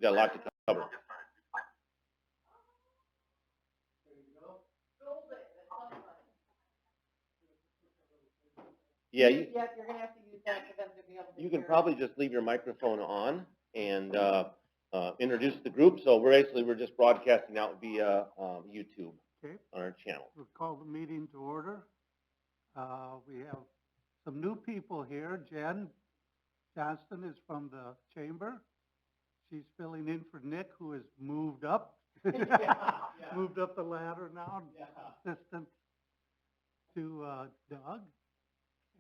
We got a lot to cover. Yeah, you're gonna have to use that for them to be able to. You can probably just leave your microphone on and introduce the group. So we're just broadcasting out via YouTube on our channel. We'll call the meeting to order. We have some new people here. Jen Johnston is from the chamber. She's filling in for Nick, who has moved up. Moved up the ladder now, assistant to Doug.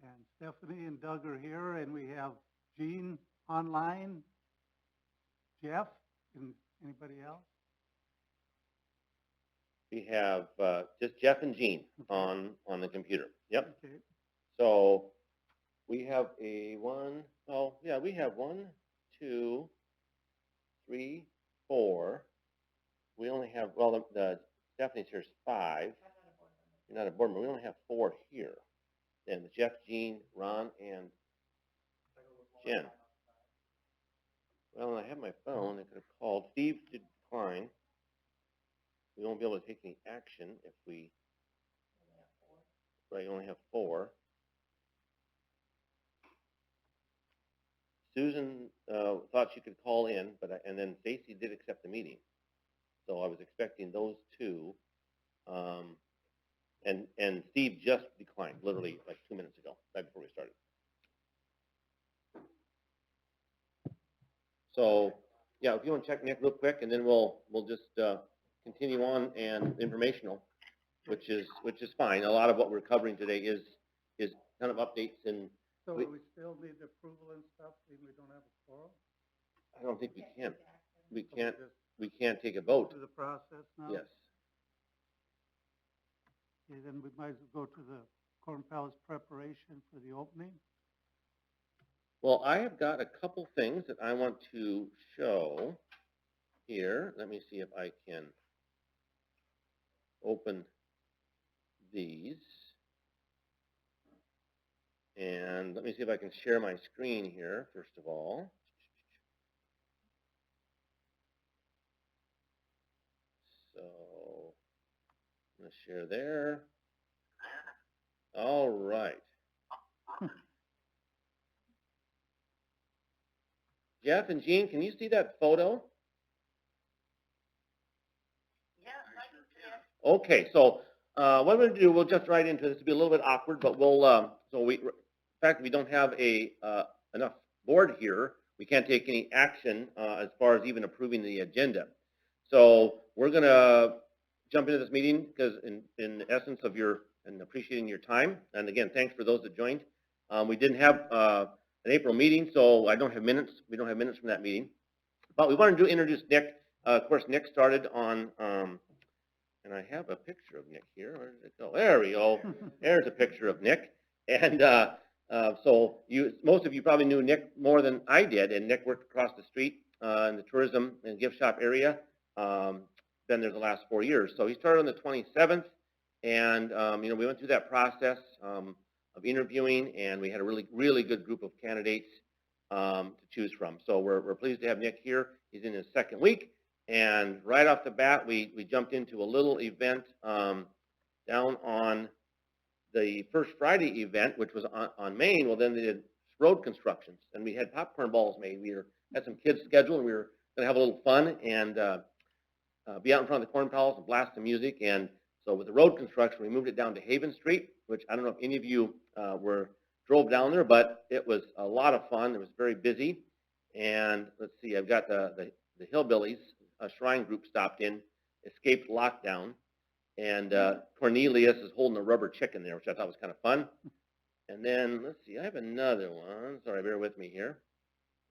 And Stephanie and Doug are here, and we have Jean online, Jeff, and anybody else? We have just Jeff and Jean on the computer. Yep. Okay. So we have we have 1, 2, 3, 4. We only have, well, the Stephanie's here's 5. You're not a board member. We only have 4 here. Then Jeff, Jean, Ron, and Jen. Well, I have my phone. I could have called. Steve did decline. We won't be able to take any action if we. Right, you only have 4. Susan thought she could call in, and then Stacy did accept the meeting. So I was expecting those 2. And Steve just declined, literally like 2 minutes ago, right before we started. So, yeah, if you want to check Nick real quick, and then we'll just continue on and informational, which is fine. A lot of what we're covering today is kind of updates and. So we still need approval and stuff, even we don't have a quorum? I don't think we can. We can't take a vote. Through the process now? Yes. Okay, then we might as well go to the Corn Palace preparation for the opening. Well, I have got a couple things that I want to show here. Let me see if I can open these. And let me see if I can share my screen here, first of all. So I'm going to share there. All right. Jeff and Jean, can you see that photo? Yeah, I can see it. Okay, so what we're going to do, we'll jump right into this. It'll be a little bit awkward, but we'll, in fact, we don't have enough board here. We can't take any action as far as even approving the agenda. So we're going to jump into this meeting because in essence of and appreciating your time. And again, thanks for those that joined. We didn't have an April meeting, so I don't have minutes. We don't have minutes from that meeting. But we wanted to introduce Nick. Of course, Nick started on, and I have a picture of Nick here. Where did it go? There we go. There's a picture of Nick. And so most of you probably knew Nick more than I did, and Nick worked across the street in the tourism and gift shop area. Been there the last 4 years. So he started on the 27th, and we went through that process of interviewing, and we had a really, really good group of candidates to choose from. So we're pleased to have Nick here. He's in his 2nd week, and right off the bat, we jumped into a little event down on the First Friday event, which was on Main. Well, then they did road constructions, and we had popcorn balls made. We had some kids scheduled, and we were going to have a little fun and be out in front of the Corn Palace and blast the music. And so with the road construction, we moved it down to Haven Street, which I don't know if any of you drove down there, but it was a lot of fun. It was very busy. And let's see, I've got the Hillbillies, a shrine group stopped in, escaped lockdown. And Cornelius is holding a rubber chicken there, which I thought was kind of fun. And then, let's see, I have another one. Sorry, bear with me here.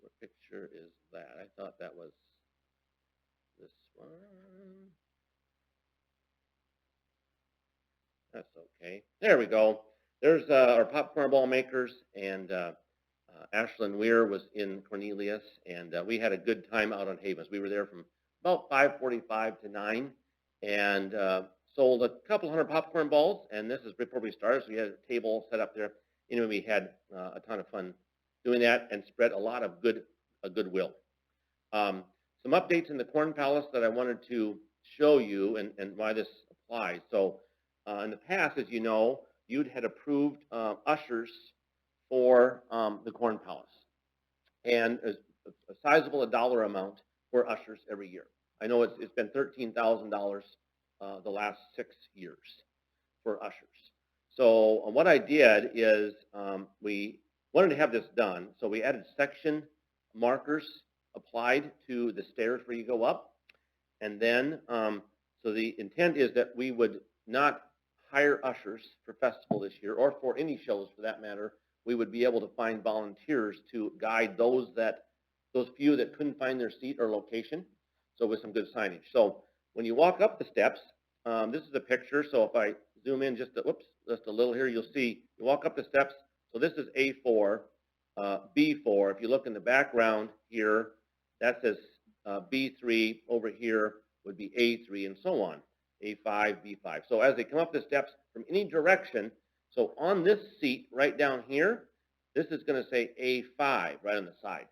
What picture is that? I thought that was this one. That's okay. There we go. There's our popcorn ball makers, and Ashlyn Weir was in Cornelius, and we had a good time out on Havens. We were there from about 5:45 to 9, and sold a couple hundred popcorn balls, and this is before we started, so we had a table set up there. Anyway, we had a ton of fun doing that and spread a lot of goodwill. some updates in the Corn Palace that I wanted to show you and why this applies. So in the past, as you know, you'd had approved ushers for the Corn Palace, and a sizable dollar amount for ushers every year. I know it's been $13,000 the last 6 years for ushers. So what I did is we wanted to have this done, so we added section markers applied to the stairs where you go up, and then so the intent is that we would not hire ushers for festival this year, or for any shows for that matter. We would be able to find volunteers to guide those few that couldn't find their seat or location, so with some good signage. So when you walk up the steps, this is a picture, so if I zoom in just a little here, you'll see you walk up the steps. So this is A4, B4. If you look in the background here, that says B3. Over here would be A3, and so on, A5, B5. So as they come up the steps from any direction, so on this seat right down here, this is going to say A5 right on the side.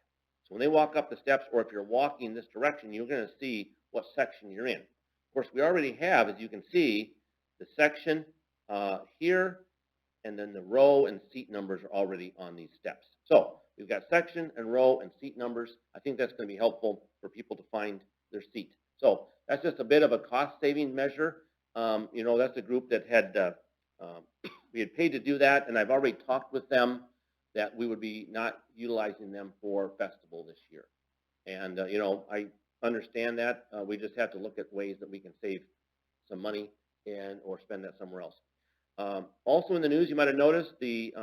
So when they walk up the steps, or if you're walking this direction, you're going to see what section you're in. Of course, we already have, as you can see, the section here, and then the row and seat numbers are already on these steps. So we've got section and row and seat numbers. I think that's going to be helpful for people to find their seat. So that's just a bit of a cost-saving measure. You know, that's a group that had we had paid to do that, and I've already talked with them that we would be not utilizing them for festival this year. And you know, I understand that. We just have to look at ways that we can save some money or spend that somewhere else. Also in the news, you might have noticed we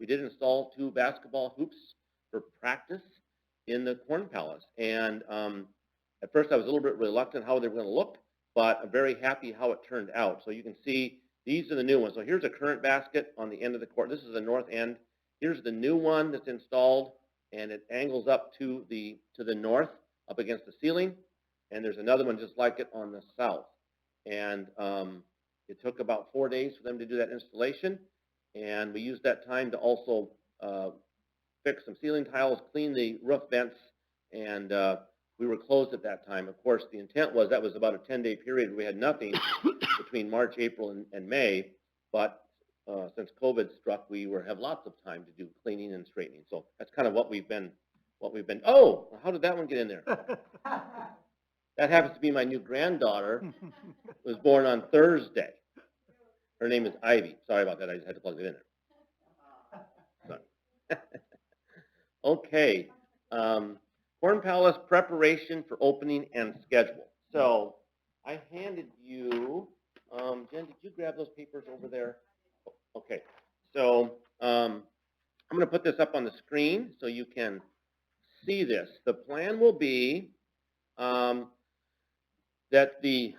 did install 2 basketball hoops for practice in the Corn Palace. And at first I was a little bit reluctant how they were going to look, but I'm very happy how it turned out. So you can see these are the new ones. So here's a current basket on the end of the court. This is the north end. Here's the new one that's installed, and it angles up to the north, up against the ceiling. And there's another one just like it on the south. And it took about 4 days for them to do that installation, and we used that time to also fix some ceiling tiles, clean the roof vents, and we were closed at that time. Of course, the intent was that was about a 10-day period. We had nothing between March, April, and May, but since COVID struck, we have lots of time to do cleaning and straightening. So that's kind of what we've been. Oh, how did that one get in there? That happens to be my new granddaughter, was born on Thursday. Her name is Ivy. Sorry about that. I just had to plug it in there. Sorry. Okay. Corn Palace preparation for opening and schedule. So I handed you, Jen, did you grab those papers over there? Okay. So I'm going to put this up on the screen so you can see this. The plan will be that the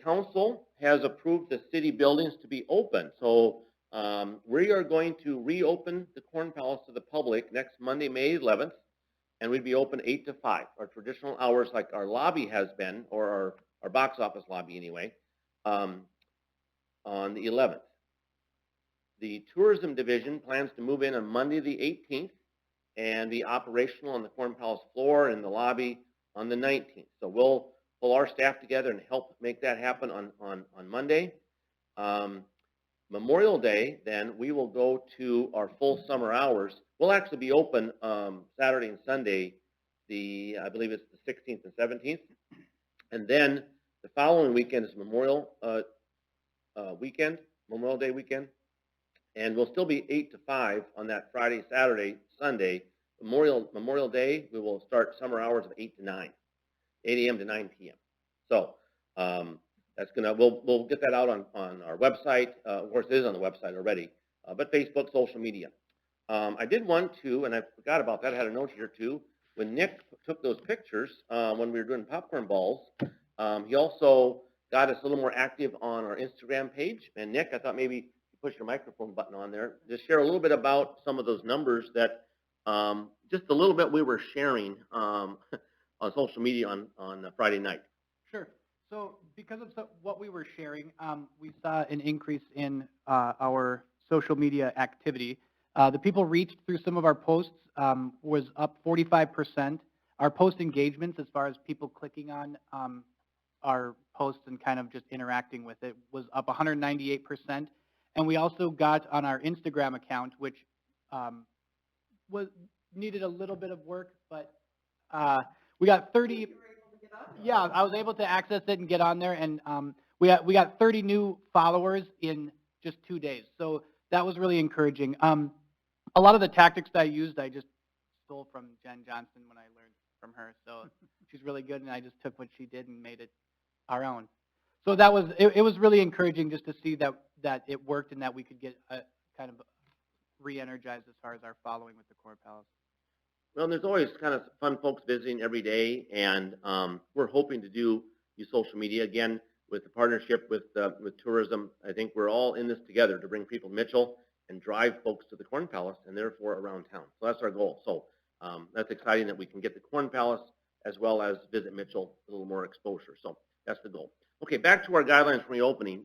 council has approved the city buildings to be open. So we are going to reopen the Corn Palace to the public next Monday, May 11th, and we'd be open 8 to 5, our traditional hours like our lobby has been, or our box office lobby anyway, on the 11th. The tourism division plans to move in on Monday the 18th and be operational on the Corn Palace floor and the lobby on the 19th. So we'll pull our staff together and help make that happen on Monday. Memorial Day, then, we will go to our full summer hours. We'll actually be open Saturday and Sunday, I believe it's the 16th and 17th. And then the following weekend is Memorial Day weekend. And we'll still be 8 to 5 on that Friday, Saturday, Sunday. Memorial Day, we will start summer hours of 8 to 9. 8 a.m. to 9 p.m. So that's we'll get that out on our website. Of course, it is on the website already, but Facebook, social media. I did want to, and I forgot about that. I had a note here too. When Nick took those pictures when we were doing popcorn balls, he also got us a little more active on our Instagram page. And Nick, I thought maybe you push your microphone button on there. Just share a little bit about some of those numbers that just a little bit we were sharing on social media on Friday night. Sure. So because of what we were sharing, we saw an increase in our social media activity. The people reached through some of our posts was up 45%. our post engagements, as far as people clicking on our posts and kind of just interacting with it, was up 198%. And we also got on our Instagram account, which was needed a little bit of work, but we got 30. Yeah, I was able to access it and get on there, and we got 30 new followers in just 2 days. So that was really encouraging. A lot of the tactics that I used, I just stole from Jen Johnson when I learned from her. So she's really good, and I just took what she did and made it our own. So that was it was really encouraging just to see that it worked and that we could get kind of re-energized as far as our following with the Corn Palace. Well, there's always kind of fun folks visiting every day, and we're hoping to use social media again with the partnership with tourism. I think we're all in this together to bring people to Mitchell and drive folks to the Corn Palace and therefore around town. So that's our goal. So that's exciting that we can get the Corn Palace as well as visit Mitchell, a little more exposure. So that's the goal. Okay, back to our guidelines for reopening.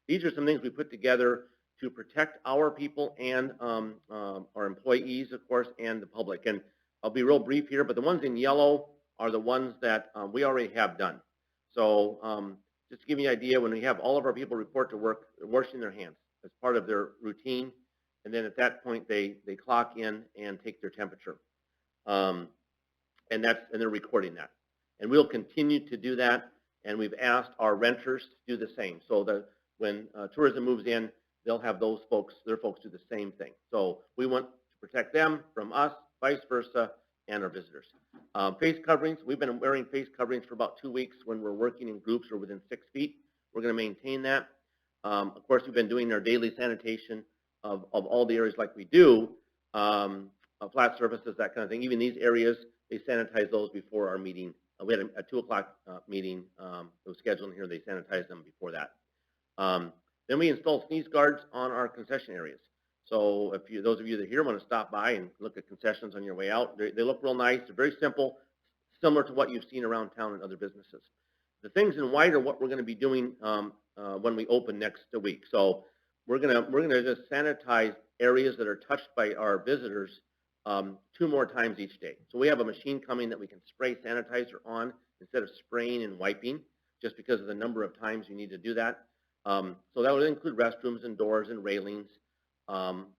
These are some things we put together to protect our people and our employees, of course, and the public. And I'll be real brief here, but the ones in yellow are the ones that we already have done. So just to give you an idea, when we have all of our people report to work, they're washing their hands as part of their routine. And then at that point, they clock in and take their temperature. And they're recording that. And we'll continue to do that. And we've asked our renters to do the same. So that when tourism moves in, they'll have their folks do the same thing. So we want to protect them from us, vice versa, and our visitors. Face coverings, we've been wearing face coverings for about 2 weeks when we're working in groups or within 6 feet. We're going to maintain that. Of course, we've been doing our daily sanitation of all the areas like we do, flat surfaces, that kind of thing. Even these areas, they sanitize those before our meeting. We had a 2 o'clock meeting that was scheduled here. They sanitized them before that. Then we installed sneeze guards on our concession areas. So if those of you that here want to stop by and look at concessions on your way out, they look real nice. They're very simple, similar to what you've seen around town in other businesses. The things in white are what we're going to be doing when we open next week. So we're gonna just sanitize areas that are touched by our visitors 2 more times each day. So we have a machine coming that we can spray sanitizer on instead of spraying and wiping, just because of the number of times you need to do that. So that would include restrooms and doors and railings.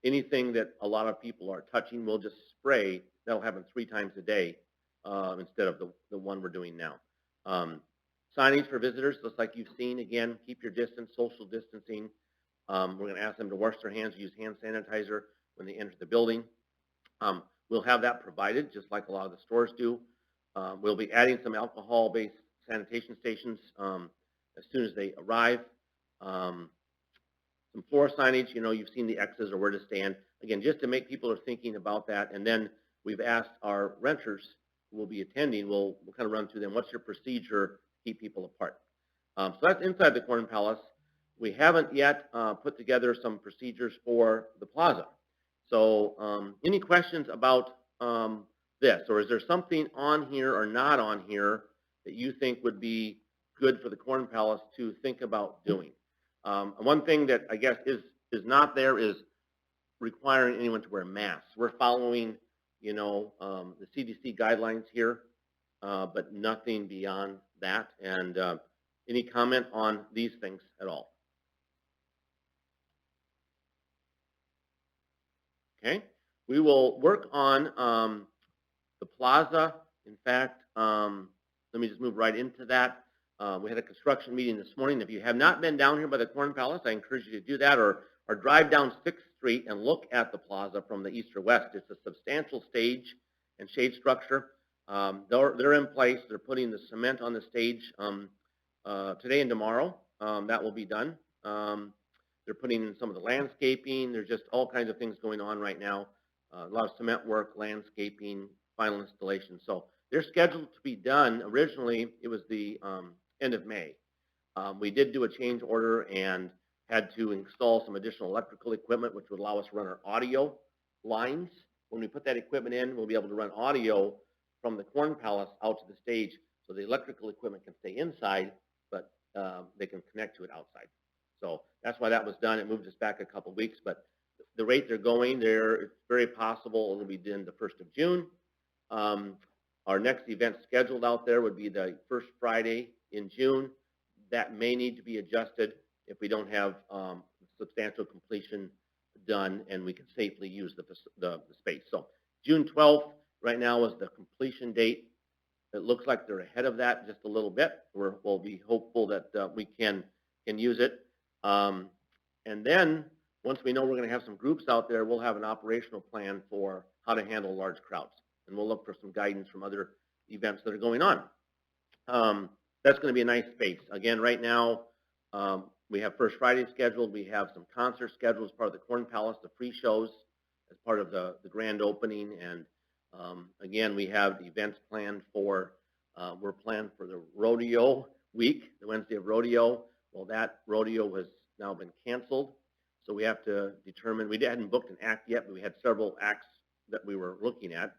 Anything that a lot of people are touching, we'll just spray. That'll happen 3 times a day instead of the one we're doing now. Signage for visitors, just like you've seen, again, keep your distance, social distancing. We're going to ask them to wash their hands, use hand sanitizer when they enter the building. We'll have that provided, just like a lot of the stores do. We'll be adding some alcohol-based sanitation stations as soon as they arrive. Some floor signage, you've seen the X's or where to stand. Again, just to make people are thinking about that. And then we've asked our renters who will be attending, we'll kind of run through them. What's your procedure to keep people apart? So that's inside the Corn Palace. We haven't yet put together some procedures for the plaza. So any questions about this? Or is there something on here or not on here that you think would be good for the Corn Palace to think about doing? One thing that I guess is not there is requiring anyone to wear masks. We're following, the CDC guidelines here, but nothing beyond that. And any comment on these things at all? Okay, we will work on the plaza. In fact, let me just move right into that. We had a construction meeting this morning. If you have not been down here by the Corn Palace, I encourage you to do that, or drive down 6th Street and look at the plaza from the east or west. It's a substantial stage and shade structure. They're in place. They're putting the cement on the stage today and tomorrow. That will be done. They're putting in some of the landscaping. There's just all kinds of things going on right now. A lot of cement work, landscaping, final installation. So they're scheduled to be done. Originally, it was the end of May. We did do a change order and had to install some additional electrical equipment, which would allow us to run our audio lines. When we put that equipment in, we'll be able to run audio from the Corn Palace out to the stage, so the electrical equipment can stay inside, but they can connect to it outside. So that's why that was done. It moved us back a couple weeks, but the rate they're going there, it's very possible it'll be done the 1st of June. Our next event scheduled out there would be the first Friday in June. That may need to be adjusted if we don't have substantial completion done and we can safely use the space. So June 12th right now is the completion date. It looks like they're ahead of that just a little bit. We'll be hopeful that we can use it. And then once we know we're going to have some groups out there, we'll have an operational plan for how to handle large crowds. And we'll look for some guidance from other events that are going on. That's going to be a nice space. Again, right now, we have First Friday scheduled. We have some concerts scheduled as part of the Corn Palace, the free shows as part of the grand opening. And again, we have events planned for, we're planned for the rodeo week, the Wednesday of rodeo. Well, that rodeo has now been canceled. So we have to determine, we hadn't booked an act yet, but we had several acts that we were looking at.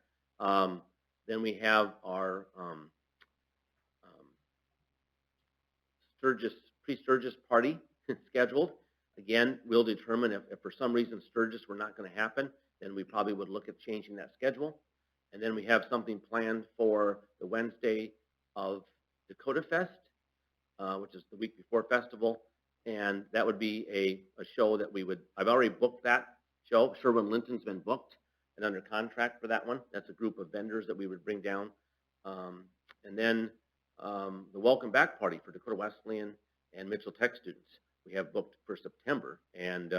Then we have our pre-Sturgis party scheduled. Again, we'll determine if for some reason Sturgis were not going to happen, then we probably would look at changing that schedule. And then we have something planned for the Wednesday of Dakota Fest, which is the week before festival. And that would be a show that I've already booked that show. Sherwin-Linton's been booked and under contract for that one. That's a group of vendors that we would bring down. And then the welcome back party for Dakota Wesleyan and Mitchell Tech students we have booked for September. And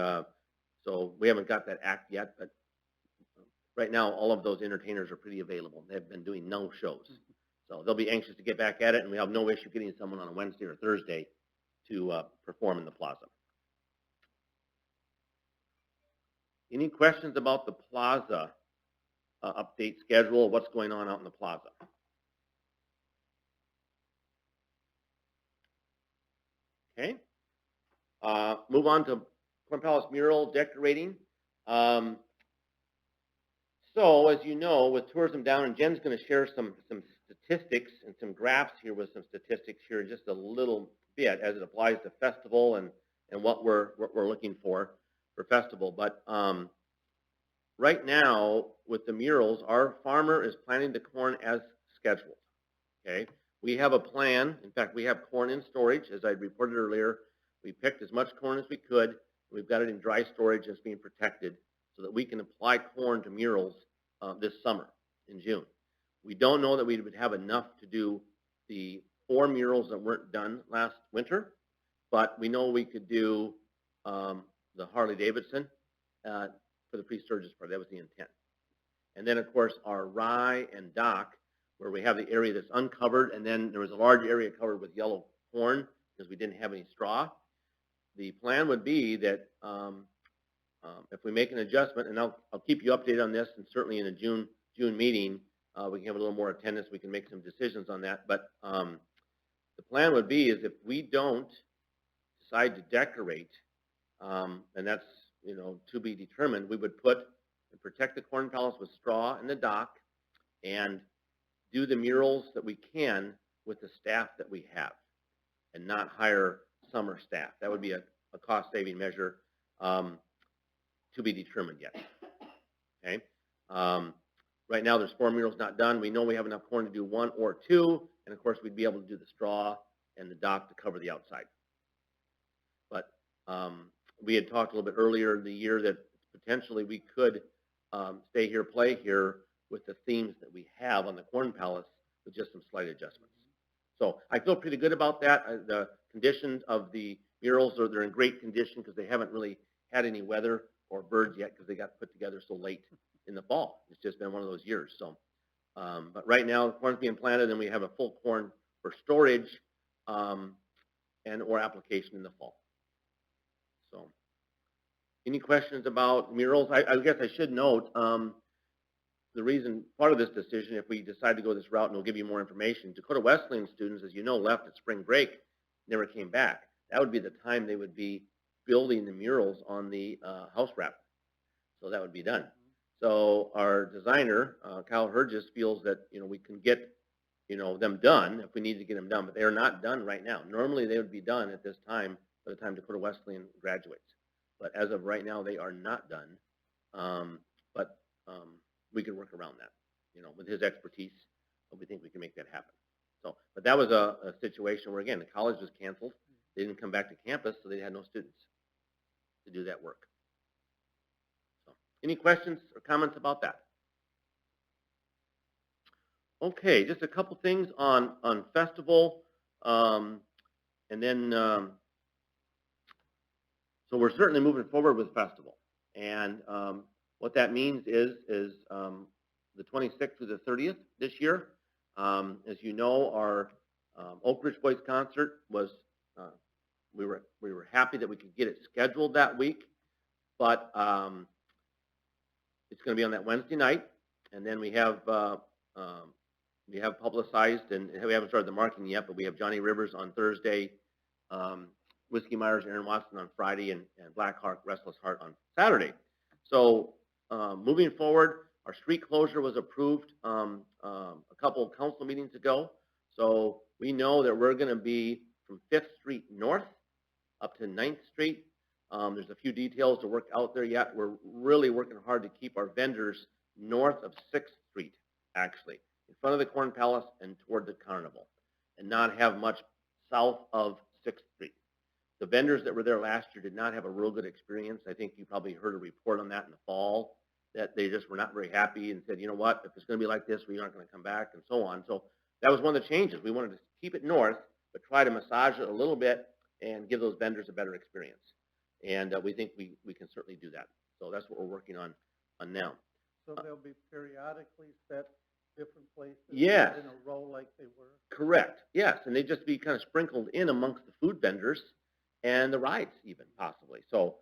so we haven't got that act yet, but right now all of those entertainers are pretty available. They've been doing no shows. So they'll be anxious to get back at it, and we have no issue getting someone on a Wednesday or Thursday to perform in the plaza. Any questions about the plaza update schedule, what's going on out in the plaza? Okay. Move on to Corn Palace mural decorating. So as you know, with tourism down, and Jen's going to share some statistics and some graphs here with some statistics here in just a little bit as it applies to festival and what we're looking for festival. But right now with the murals, our farmer is planting the corn as scheduled. Okay, we have a plan. In fact, we have corn in storage, as I reported earlier. We picked as much corn as we could. We've got it in dry storage and it's being protected so that we can apply corn to murals this summer in June. We don't know that we would have enough to do the 4 murals that weren't done last winter, but we know we could do the Harley Davidson for the pre-Sturgis party. That was the intent. And then, of course, our rye and dock, where we have the area that's uncovered, and then there was a large area covered with yellow corn because we didn't have any straw. The plan would be that if we make an adjustment, and I'll keep you updated on this, and certainly in a June meeting, we can have a little more attendance. We can make some decisions on that. But the plan would be is if we don't decide to decorate, and that's to be determined, we would put and protect the Corn Palace with straw in the dock and do the murals that we can with the staff that we have and not hire summer staff. That would be a cost-saving measure to be determined yet. Okay. Right now, there's 4 murals not done. We know we have enough corn to do 1 or 2, and of course, we'd be able to do the straw and the dock to cover the outside. But we had talked a little bit earlier in the year that potentially we could stay here, play here with the themes that we have on the Corn Palace with just some slight adjustments. So I feel pretty good about that. The conditions of the murals they're in great condition because they haven't really had any weather or birds yet because they got put together so late in the fall. It's just been one of those years. So, but right now the corn's being planted and we have a full corn for storage and or application in the fall. So, any questions about murals? I guess I should note the reason, part of this decision, if we decide to go this route, and we'll give you more information, Dakota Wesleyan students, as you know, left at spring break, never came back. That would be the time they would be building the murals on the house wrap. So that would be done. So our designer, Kyle Hergis, feels that we can get them done if we need to get them done, but they are not done right now. Normally they would be done at this time by the time Dakota Wesleyan graduates. But as of right now, they are not done. But we can work around that, with his expertise but we think we can make that happen. So, but that was a situation where, again, the college was canceled. They didn't come back to campus, so they had no students to do that work. So, any questions or comments about that? Okay, just a couple things on festival, and then so we're certainly moving forward with festival, and what that means is the 26th through the 30th this year. As you know, our Oak Ridge Boys concert was we were happy that we could get it scheduled that week, but it's going to be on that Wednesday night, and then we have publicized, and we haven't started the marketing yet, but we have Johnny Rivers on Thursday, Whiskey Myers, Aaron Watson on Friday, and Blackhawk Restless Heart on Saturday. So moving forward, our street closure was approved a couple of council meetings ago. So we know that we're going to be from 5th Street North up to 9th Street. There's a few details to work out there yet. We're really working hard to keep our vendors north of 6th Street, actually, in front of the Corn Palace and toward the Carnival, and not have much south of 6th Street. The vendors that were there last year did not have a real good experience. I think you probably heard a report on that in the fall, that they just were not very happy and said, you know what, if it's going to be like this, we aren't going to come back, and so on. So that was one of the changes. We wanted to keep it north, but try to massage it a little bit and give those vendors a better experience. And we think we can certainly do that. So that's what we're working on now. So they'll be periodically set different places? Yes. In a row like they were? Correct, yes. And they just be kind of sprinkled in amongst the food vendors and the rides even, possibly. So,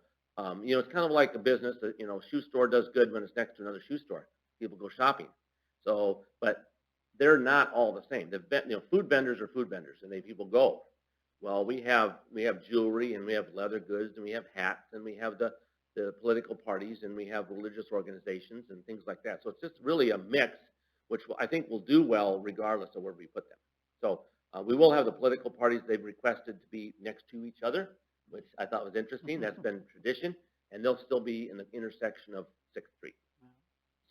you know, it's kind of like a business that, you know, shoe store does good when it's next to another shoe store. People go shopping. So, but they're not all the same. Food vendors are food vendors, and people go. Well, we have jewelry, and we have leather goods, and we have hats, and we have the political parties, and we have religious organizations and things like that. So it's just really a mix, which I think will do well regardless of where we put them. So we will have the political parties. They've requested to be next to each other, which I thought was interesting. That's been tradition, and they'll still be in the intersection of 6th Street.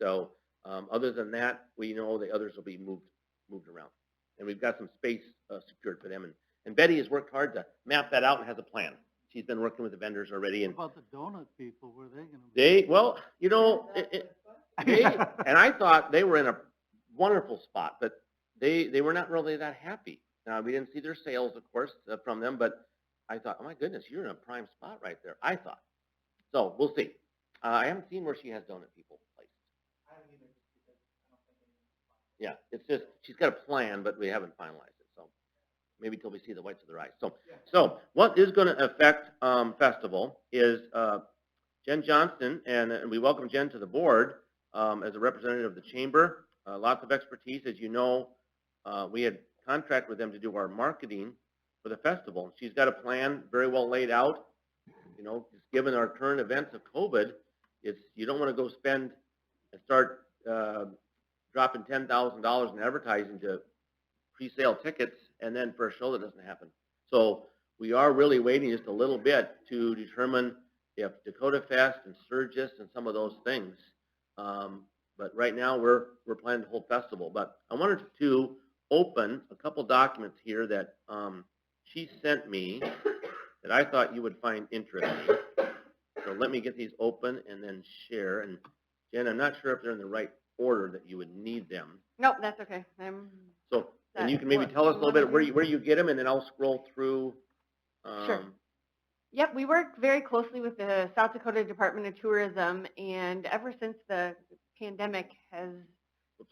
So other than that, we know the others will be moved around, and we've got some space secured for them. And Betty has worked hard to map that out and has a plan. She's been working with the vendors already. And what about the donut people? Were they going to be? Well, you know, and I thought they were in a wonderful spot, but they were not really that happy. Now, we didn't see their sales, of course, from them, but I thought, oh my goodness, you're in a prime spot right there. I thought. So we'll see. I haven't seen where she has donut people placed. Yeah, it's just she's got a plan, but we haven't finalized it. So maybe till we see the whites of their eyes. So what is going to affect festival is Jen Johnston, and we welcome Jen to the board as a representative of the chamber. Lots of expertise, as you know. We had contract with them to do our marketing for the festival. She's got a plan very well laid out. You know, just given our current events of COVID, you don't want to go spend and start dropping $10,000 in advertising to pre-sale tickets, and then for a show that doesn't happen. So we are really waiting just a little bit to determine if Dakota Fest and Sturgis and some of those things. But right now we're planning to hold festival. But I wanted to open a couple documents here that she sent me that I thought you would find interesting. So let me get these open and then share. And Jen, I'm not sure if they're in the right order that you would need them. Nope, that's okay. And you can maybe tell us a little bit where you get them, and then I'll scroll through. Sure. Yep, we work very closely with the South Dakota Department of Tourism, and ever since the pandemic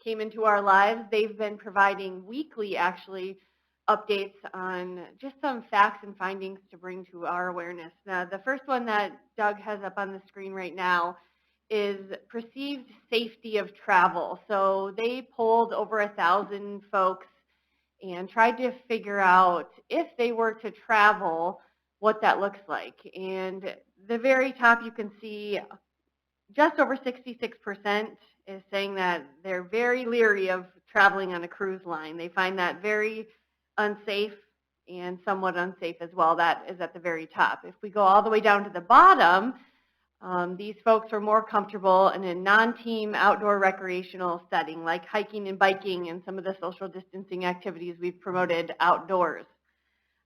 came into our lives, they've been providing weekly, actually, updates on just some facts and findings to bring to our awareness. Now, the first one that Doug has up on the screen right now is perceived safety of travel. So they polled over 1,000 folks and tried to figure out if they were to travel, what that looks like. And the very top, you can see just over 66% is saying that they're very leery of traveling on a cruise line. They find that very unsafe and somewhat unsafe as well. That is at the very top. If we go all the way down to the bottom, These folks are more comfortable in a non-team outdoor recreational setting, like hiking and biking and some of the social distancing activities we've promoted outdoors.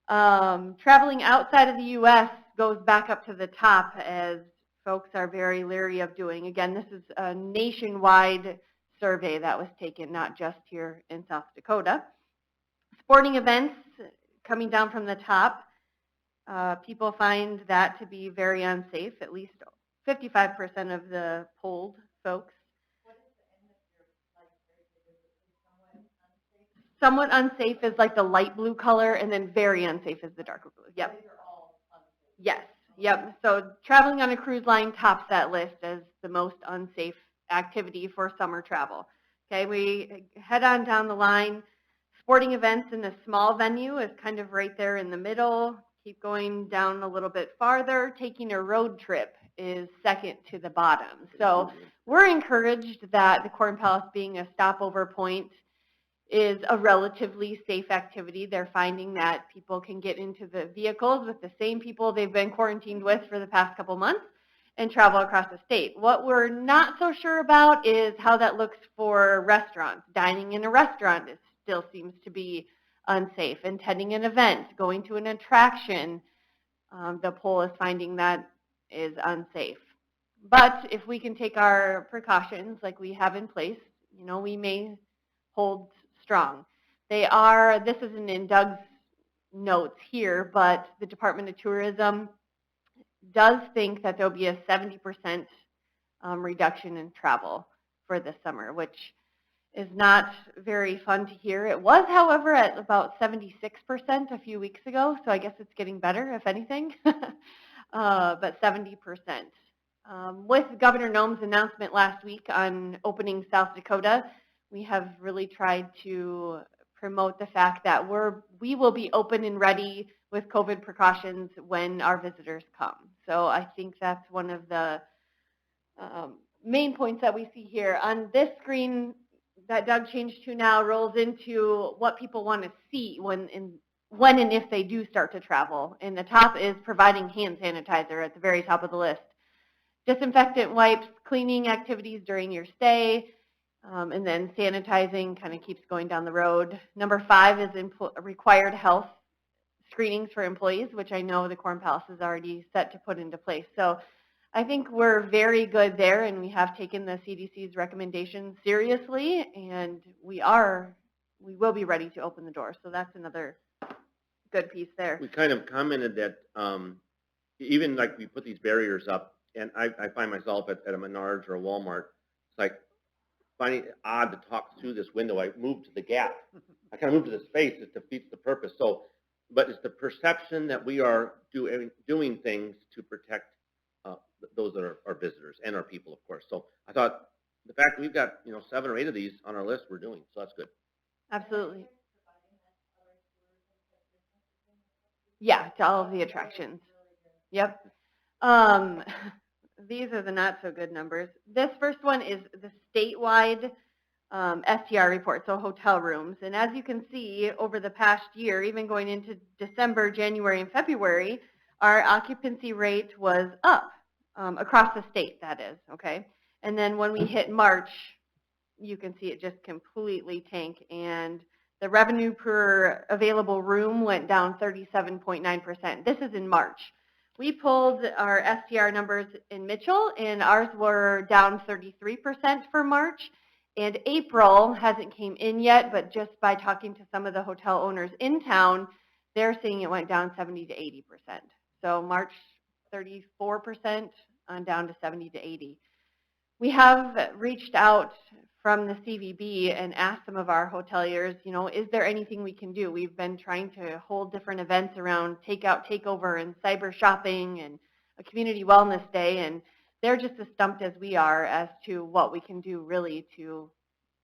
Traveling outside of the U.S. goes back up to the top, as folks are very leery of doing. Again, this is a nationwide survey that was taken, not just here in South Dakota. Sporting events coming down from the top. People find that to be very unsafe, at least 55% of the polled folks. Somewhat unsafe is like the light blue color, and then very unsafe is the darker blue. Yep. Yes. Yep. So traveling on a cruise line tops that list as the most unsafe activity for summer travel. Okay, we head on down the line. Sporting events in a small venue is kind of right there in the middle. Keep going down a little bit farther. Taking a road trip is second to the bottom. So we're encouraged that the Corn Palace, being a stopover point, is a relatively safe activity. They're finding that people can get into the vehicles with the same people they've been quarantined with for the past couple months and travel across the state. What we're not so sure about is how that looks for restaurants. Dining in a restaurant still seems to be unsafe. Attending an event, going to an attraction, the poll is finding that is unsafe. But if we can take our precautions like we have in place, we may hold strong. This isn't in Doug's notes here, but the Department of Tourism does think that there'll be a 70% reduction in travel for this summer, which is not very fun to hear. It was, however, at about 76% a few weeks ago, so I guess it's getting better, if anything, but 70%. With Governor Noem's announcement last week on opening South Dakota, we have really tried to promote the fact that we will be open and ready with COVID precautions when our visitors come. So I think that's one of the main points that we see here. On this screen that Doug changed to now rolls into what people want to see when and if they do start to travel. And the top is providing hand sanitizer at the very top of the list. Disinfectant wipes, cleaning activities during your stay, and then sanitizing kind of keeps going down the road. Number 5 is required health screenings for employees, which I know the Corn Palace is already set to put into place. So I think we're very good there, and we have taken the CDC's recommendations seriously, and we will be ready to open the door. So that's another good piece there. We kind of commented that even like we put these barriers up, and I find myself at a Menards or a Walmart, it's like finding it odd to talk through this window. I moved to the gap. I kind of moved to the space. It defeats the purpose. So, but it's the perception that we are doing things to protect those that are our visitors and our people, of course. So I thought the fact that we've got 7 or 8 of these on our list, we're doing. So that's good. Absolutely. Yeah, to all of the attractions. Yep. These are the not so good numbers. This first one is the statewide STR report, so hotel rooms. And as you can see, over the past year, even going into December, January, and February, our occupancy rate was up across the state, that is, okay? And then when we hit March, you can see it just completely tank, and the revenue per available room went down 37.9%. This is in March. We pulled our STR numbers in Mitchell, and ours were down 33% for March. And April hasn't came in yet, but just by talking to some of the hotel owners in town, they're seeing it went down 70 to 80%. So March 34% on down to 70 to 80. We have reached out from the CVB and asked some of our hoteliers, is there anything we can do? We've been trying to hold different events around takeout, takeover, and cyber shopping, and a community wellness day, and they're just as stumped as we are as to what we can do really to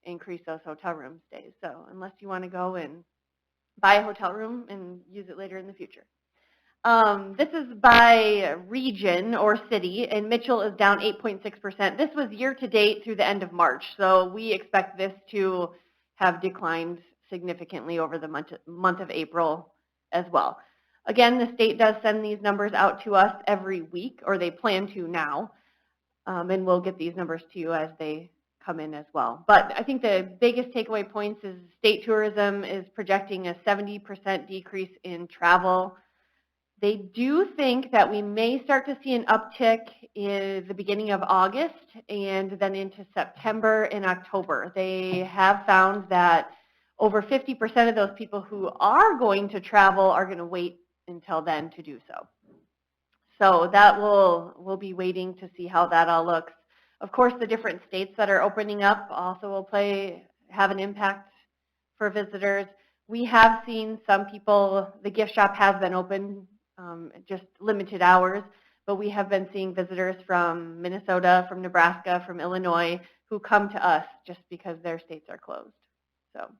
increase those hotel room stays. So unless you want to go and buy a hotel room and use it later in the future. This is by region or city, and Mitchell is down 8.6%. This was year to date through the end of March, so we expect this to have declined significantly over the month of April as well. Again, the state does send these numbers out to us every week, or they plan to now. And we'll get these numbers to you as they come in as well. But I think the biggest takeaway points is state tourism is projecting a 70% decrease in travel. They do think that we may start to see an uptick in the beginning of August and then into September and October. They have found that over 50% of those people who are going to travel are going to wait until then to do so. So that we'll be waiting to see how that all looks. Of course, the different states that are opening up also will have an impact for visitors. We have seen some people, the gift shop has been open, just limited hours, but we have been seeing visitors from Minnesota, from Nebraska, from Illinois, who come to us just because their states are closed. So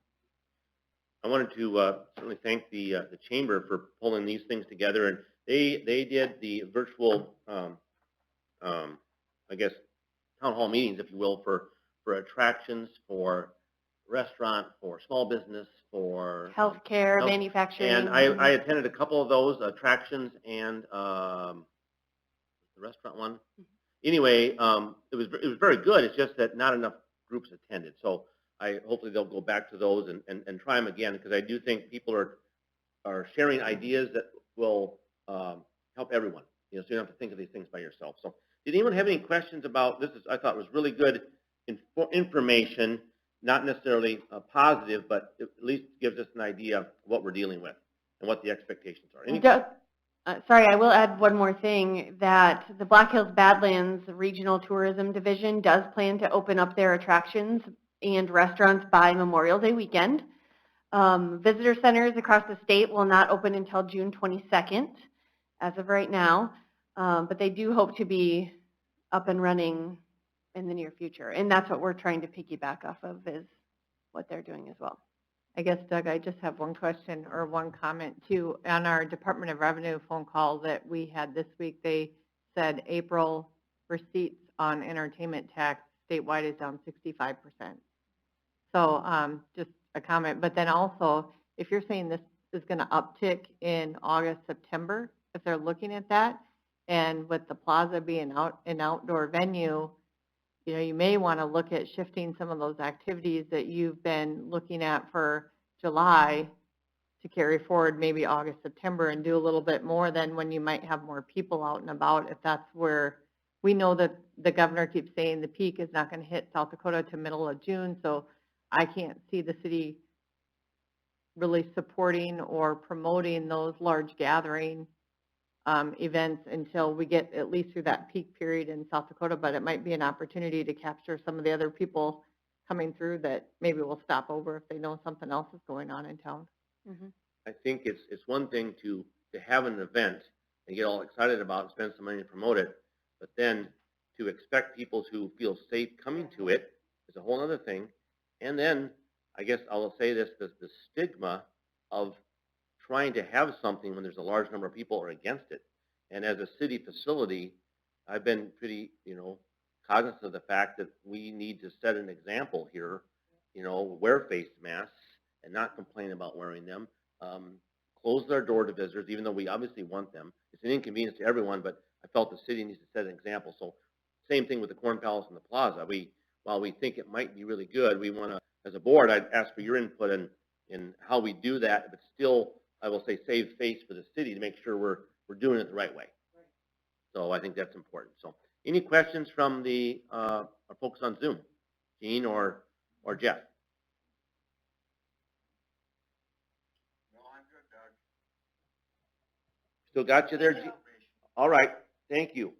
I wanted to certainly thank the chamber for pulling these things together, and they did the virtual, I guess, town hall meetings, if you will, for attractions, for restaurant, for small business, for healthcare, health- manufacturing. And I attended a couple of those attractions and the restaurant one. Anyway, it was very good. It's just that not enough groups attended. So hopefully they'll go back to those and try them again, because I do think people are sharing ideas that will help everyone. So you don't have to think of these things by yourself. So did anyone have any questions about this? I thought was really good information, not necessarily positive, but at least gives us an idea of what we're dealing with and what the expectations are. Sorry, I will add one more thing, that the Black Hills Badlands Regional Tourism Division does plan to open up their attractions and restaurants by Memorial Day weekend. Visitor centers across the state will not open until June 22nd, as of right now, but they do hope to be up and running in the near future, and that's what we're trying to piggyback off of, is what they're doing as well. I guess, Doug, I just have one question or one comment too. On our Department of Revenue phone call that we had this week, they said April receipts on entertainment tax statewide is down 65%. So just a comment. But then also, if you're saying this is going to uptick in August, September, if they're looking at that, and with the plaza being an outdoor venue, you may want to look at shifting some of those activities that you've been looking at for July to carry forward maybe August, September, and do a little bit more than when you might have more people out and about, if that's where we know that the governor keeps saying the peak is not going to hit South Dakota to middle of June. So I can't see the city really supporting or promoting those large gathering events until we get at least through that peak period in South Dakota, but it might be an opportunity to capture some of the other people coming through that maybe will stop over if they know something else is going on in town. Mm-hmm. I think it's one thing to have an event and get all excited about and spend some money to promote it, but then to expect people to feel safe coming to it is a whole other thing. And then I guess I will say this, the stigma of trying to have something when there's a large number of people are against it. And as a city facility, I've been pretty, cognizant of the fact that we need to set an example here, wear face masks and not complain about wearing them, close their door to visitors, even though we obviously want them. It's an inconvenience to everyone, but I felt the city needs to set an example. So same thing with the Corn Palace and the Plaza. While we think it might be really good, we want to, as a board, I'd ask for your input in how we do that, but still, I will say, save face for the city to make sure we're doing it the right way. So I think that's important. So any questions from the our folks on Zoom, Gene or Jeff? No, I'm good, Doug. Still got you there, Gene? All right, thank you.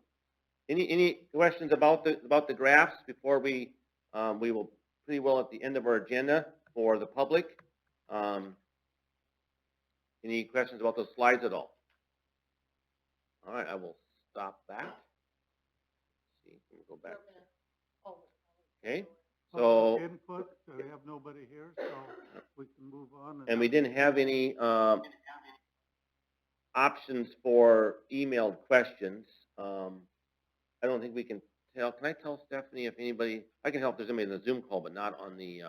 Any questions about the graphs before we will pretty well at the end of our agenda for the public. Any questions about those slides at all? All right, I will stop that. Let's see, let me go back. Okay, so Public input, we have nobody here, so we can move on. and we didn't have any options for emailed questions. I don't think we can tell. Can I tell Stephanie if anybody? I can help if there's anybody in the Zoom call, but not on the.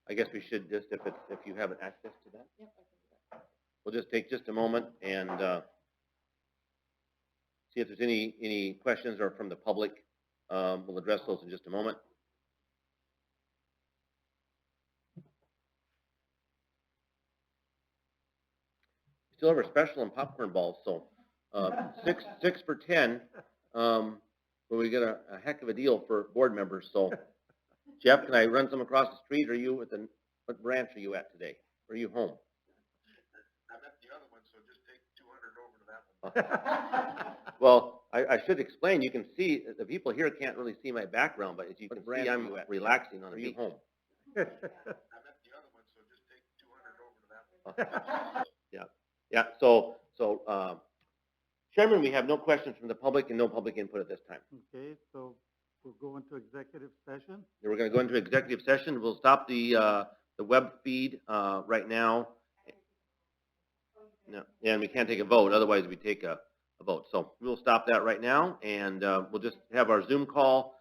I guess we should just if you have access to that. Yep, I can do that. Well, we'll just take just a moment and see if there's any questions or from the public. We'll address those in just a moment. Still have our special and popcorn balls, so six for 10. But we get a heck of a deal for board members. So, Jeff, can I run some across the street? Or are you what branch are you at today? Or are you home? I'm at the other one, so just take 200 over to that one. Well, I should explain. You can see the people here can't really see my background, but as you can see, I'm relaxing on a beach. Home. I'm at the other one, so just take 200 over to that one. Yeah. So, Chairman, we have no questions from the public and no public input at this time. Okay, so we'll go into executive session. We're going to go into executive session. We'll stop the web feed right now. No, and we can't take a vote. Otherwise, we take a vote. So we'll stop that right now, and we'll just have our Zoom call